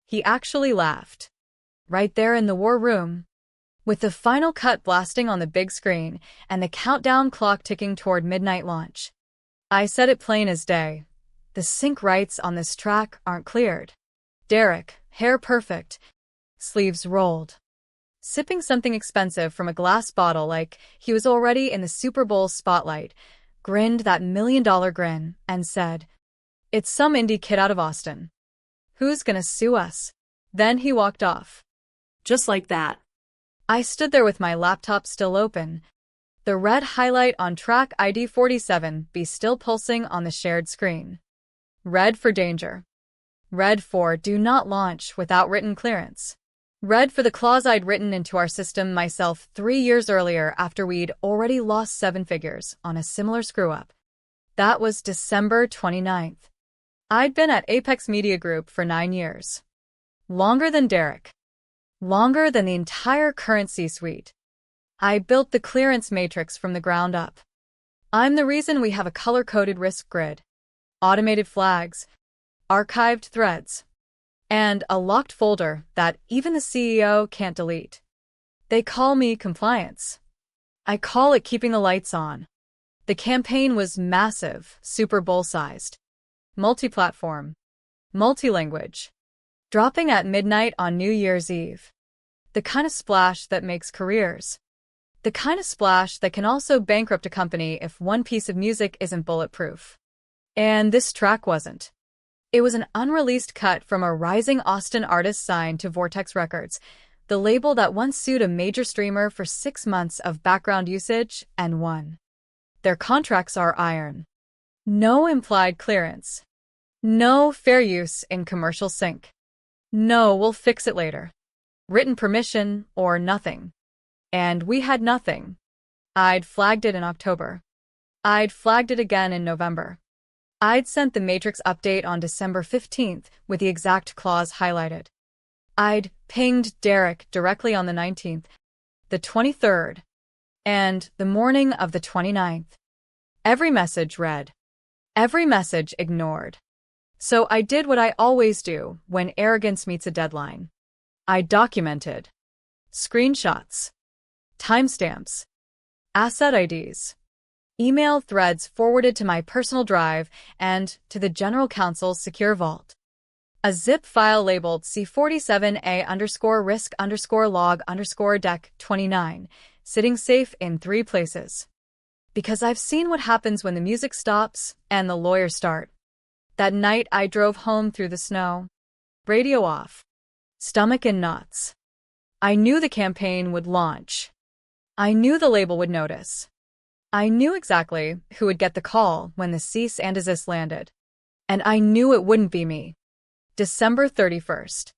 He actually laughed. Right there in the war room, with the final cut blasting on the big screen and the countdown clock ticking toward midnight launch. I said it plain as day. The sync rights on this track aren't cleared. Derek, hair perfect, sleeves rolled, sipping something expensive from a glass bottle like he was already in the Super Bowl spotlight, grinned that $1 million grin and said, "It's some indie kid out of Austin. Who's gonna sue us?" Then he walked off. Just like that. I stood there with my laptop still open, the red highlight on track ID 47B still pulsing on the shared screen. Red for danger. Red for do not launch without written clearance. Red for the clause I'd written into our system myself 3 years earlier after we'd already lost 7 figures on a similar screw-up. That was December 29th. I'd been at Apex Media Group for 9 years. Longer than Derek. Longer than the entire current C-suite. I built the clearance matrix from the ground up. I'm the reason we have a color-coded risk grid, automated flags, archived threads, and a locked folder that even the CEO can't delete. They call me compliance. I call it keeping the lights on. The campaign was massive, Super Bowl-sized, multi-platform, multi-language, dropping at midnight on New Year's Eve. The kind of splash that makes careers. The kind of splash that can also bankrupt a company if one piece of music isn't bulletproof. And this track wasn't. It was an unreleased cut from a rising Austin artist signed to Vortex Records, the label that once sued a major streamer for 6 months of background usage and won. Their contracts are iron. No implied clearance. No fair use in commercial sync. No, we'll fix it later. Written permission or nothing. And we had nothing. I'd flagged it in October. I'd flagged it again in November. I'd sent the Matrix update on December 15th with the exact clause highlighted. I'd pinged Derek directly on the 19th, the 23rd, and the morning of the 29th. Every message read. Every message ignored. So I did what I always do when arrogance meets a deadline. I documented. Screenshots. Timestamps. Asset IDs. Email threads forwarded to my personal drive and to the General Counsel's secure vault. A zip file labeled C47A_risk_log_deck29, sitting safe in 3 places. Because I've seen what happens when the music stops and the lawyers start. That night I drove home through the snow. Radio off. Stomach in knots. I knew the campaign would launch. I knew the label would notice. I knew exactly who would get the call when the cease and desist landed. And I knew it wouldn't be me. December 31st.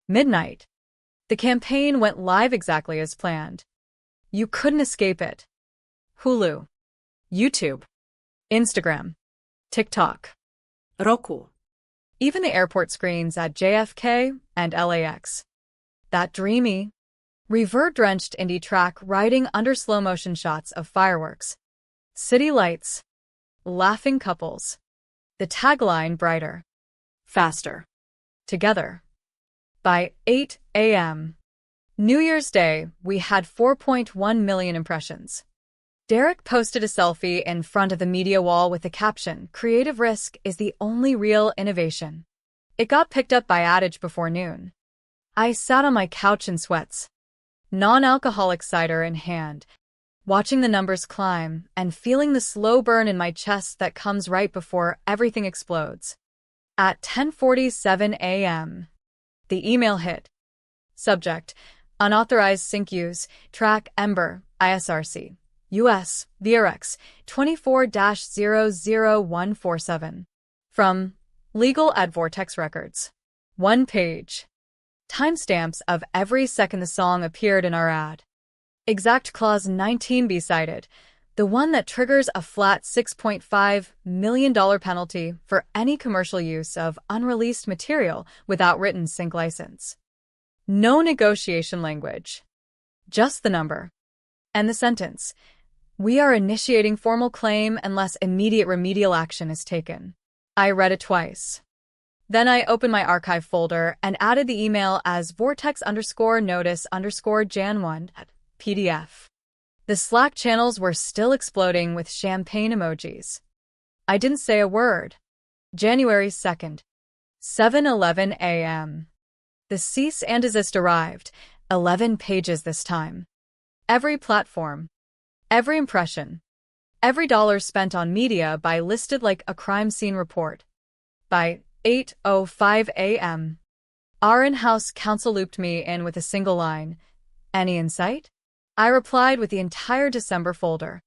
Midnight. The campaign went live exactly as planned. You couldn't escape it. Hulu. YouTube. Instagram. TikTok. Roku. Even the airport screens at JFK and LAX. That dreamy, reverb-drenched indie track riding under slow-motion shots of fireworks, city lights, laughing couples. The tagline brighter, faster, together. By 8 a.m. New Year's Day, we had 4.1 million impressions. Derek posted a selfie in front of the media wall with the caption, "Creative risk is the only real innovation." It got picked up by Adage before noon. I sat on my couch in sweats, non-alcoholic cider in hand, watching the numbers climb and feeling the slow burn in my chest that comes right before everything explodes. At 10:47 a.m., the email hit. Subject: Unauthorized sync use, track Ember, ISRC. US, VRX, 24-00147. From Legal at Vortex Records. 1 page. Timestamps of every second the song appeared in our ad. Exact clause 19B cited, the one that triggers a flat $6.5 million penalty for any commercial use of unreleased material without written sync license. No negotiation language. Just the number. And the sentence. We are initiating formal claim unless immediate remedial action is taken. I read it twice. Then I opened my archive folder and added the email as vortex_notice_Jan1 PDF. The Slack channels were still exploding with champagne emojis. I didn't say a word. January 2nd, 7:11 a.m. The cease and desist arrived, 11 pages this time. Every platform, every impression, every dollar spent on media by listed like a crime scene report. By 8:05 a.m., our in-house counsel looped me in with a single line. Any insight? I replied with the entire December folder.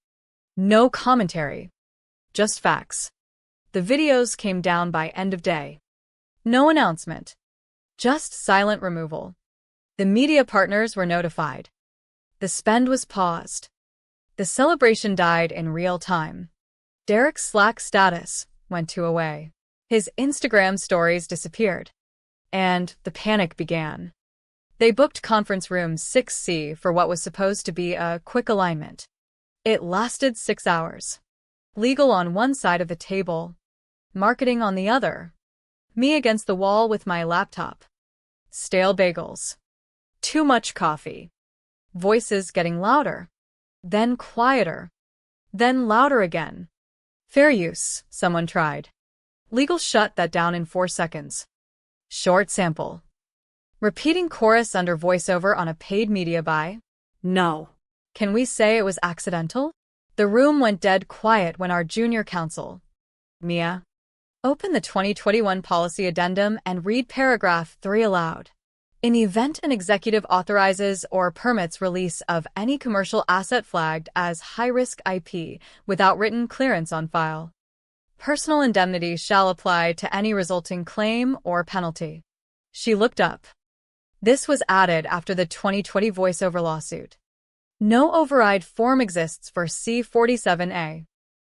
No commentary. Just facts. The videos came down by end of day. No announcement. Just silent removal. The media partners were notified. The spend was paused. The celebration died in real time. Derek's Slack status went to away. His Instagram stories disappeared. And the panic began. They booked conference room 6C for what was supposed to be a quick alignment. It lasted 6 hours. Legal on one side of the table, marketing on the other. Me against the wall with my laptop. Stale bagels. Too much coffee. Voices getting louder. Then quieter. Then louder again. Fair use, someone tried. Legal shut that down in 4 seconds. Short sample. Repeating chorus under voiceover on a paid media buy? No. Can we say it was accidental? The room went dead quiet when our junior counsel, Mia, opened the 2021 policy addendum and read paragraph 3 aloud. In the event an executive authorizes or permits release of any commercial asset flagged as high-risk IP without written clearance on file, personal indemnity shall apply to any resulting claim or penalty. She looked up. This was added after the 2020 voiceover lawsuit. No override form exists for C-47A.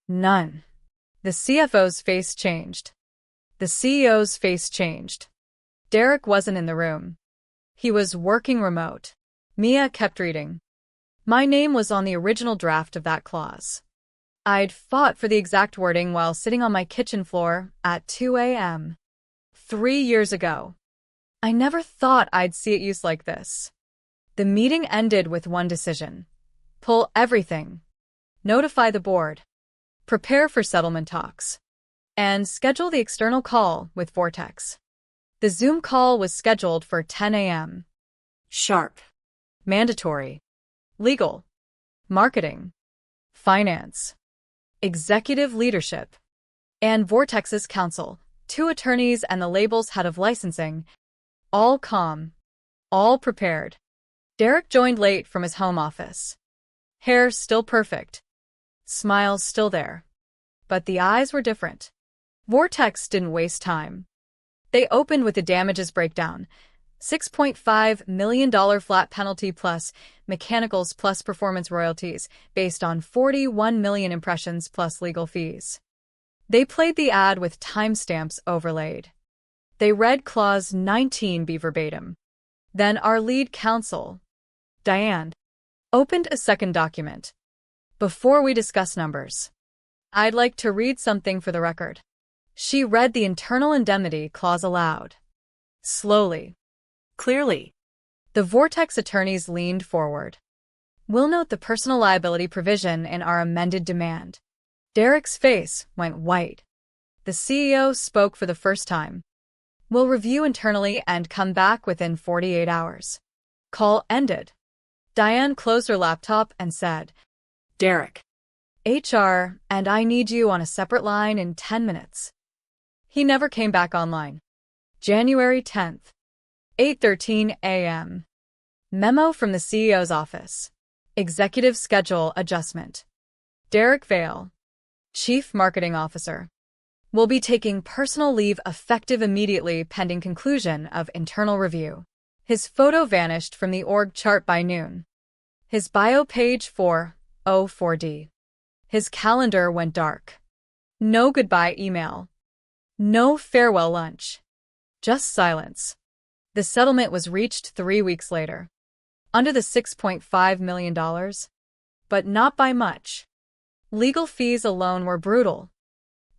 None. The CFO's face changed. The CEO's face changed. Derek wasn't in the room. He was working remote. Mia kept reading. My name was on the original draft of that clause. I'd fought for the exact wording while sitting on my kitchen floor at 2 a.m. 3 years ago. I never thought I'd see it used like this. The meeting ended with one decision. Pull everything. Notify the board. Prepare for settlement talks. And schedule the external call with Vortex. The Zoom call was scheduled for 10 a.m. Sharp. Mandatory. Legal. Marketing. Finance. Executive leadership. And Vortex's counsel, 2 attorneys and the label's head of licensing. All calm. All prepared. Derek joined late from his home office. Hair still perfect. Smiles still there. But the eyes were different. Vortex didn't waste time. They opened with the damages breakdown. $6.5 million flat penalty plus mechanicals plus performance royalties based on 41 million impressions plus legal fees. They played the ad with timestamps overlaid. They read Clause 19B verbatim. Then our lead counsel, Diane, opened a second document. Before we discuss numbers, I'd like to read something for the record. She read the internal indemnity clause aloud. Slowly. Clearly. The Vortex attorneys leaned forward. We'll note the personal liability provision in our amended demand. Derek's face went white. The CEO spoke for the first time. We'll review internally and come back within 48 hours. Call ended. Diane closed her laptop and said, Derek. HR, and I need you on a separate line in 10 minutes. He never came back online. January 10th, 8:13 a.m. Memo from the CEO's office. Executive schedule adjustment. Derek Vale, Chief Marketing Officer, will be taking personal leave effective immediately pending conclusion of internal review. His photo vanished from the org chart by noon. His bio page 404D. His calendar went dark. No goodbye email. No farewell lunch. Just silence. The settlement was reached 3 weeks later. Under the $6.5 million. But not by much. Legal fees alone were brutal.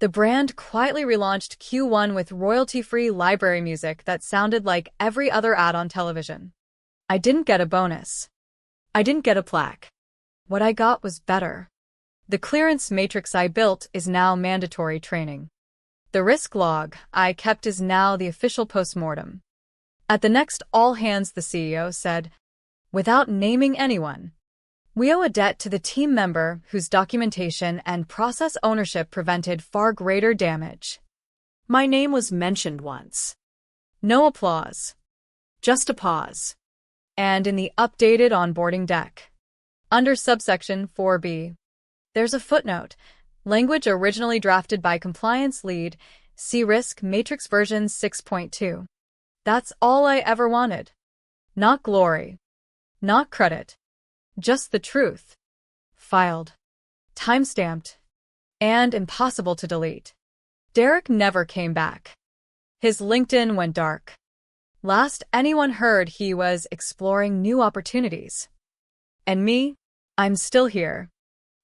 The brand quietly relaunched Q1 with royalty-free library music that sounded like every other ad on television. I didn't get a bonus. I didn't get a plaque. What I got was better. The clearance matrix I built is now mandatory training. The risk log I kept is now the official postmortem. At the next all-hands, the CEO said, without naming anyone, we owe a debt to the team member whose documentation and process ownership prevented far greater damage. My name was mentioned once. No applause. Just a pause. And in the updated onboarding deck, under subsection 4B, there's a footnote, language originally drafted by compliance lead, see risk matrix version 6.2. That's all I ever wanted. Not glory. Not credit. Just the truth. Filed. Timestamped. And impossible to delete. Derek never came back. His LinkedIn went dark. Last anyone heard, he was exploring new opportunities. And me? I'm still here.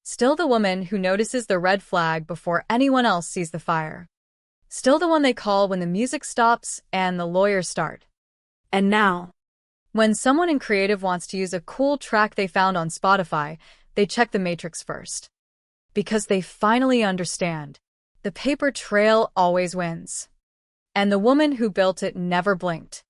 Still the woman who notices the red flag before anyone else sees the fire. Still the one they call when the music stops and the lawyers start. And now, when someone in creative wants to use a cool track they found on Spotify, they check the matrix first. Because they finally understand. The paper trail always wins. And the woman who built it never blinked.